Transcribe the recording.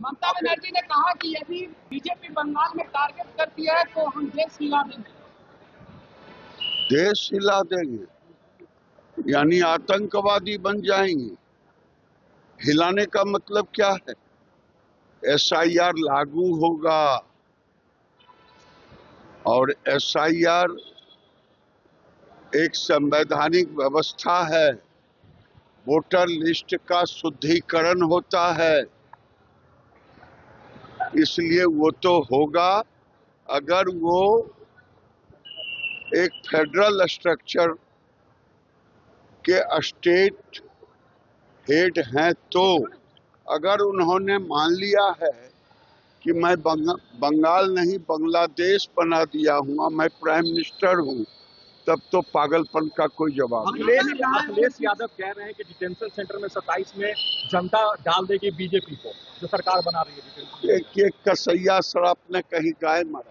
ममता बनर्जी ने कहा कि यदि बीजेपी बंगाल में टारगेट करती है तो हम देश हिला देंगे। देश हिला देंगे यानी आतंकवादी बन जाएंगे। हिलाने का मतलब क्या है? एसआईआर लागू होगा और एसआईआर एक संवैधानिक व्यवस्था है। वोटर लिस्ट का शुद्धिकरण होता है, इसलिए वो तो होगा। अगर वो एक फेडरल स्ट्रक्चर के स्टेट हेड हैं तो अगर उन्होंने मान लिया है कि मैं बंगाल नहीं बंगलादेश बना दिया हूँ, मैं प्राइम मिनिस्टर हूँ, तब तो पागलपन का कोई जवाब नहीं। अखिलेश यादव कह रहे हैं कि डिटेंशन सेंटर में 27 में जनता डाल देगी बीजेपी को, जो सरकार बना रही है। एक कसैया सराप ने कहीं गाय मारा।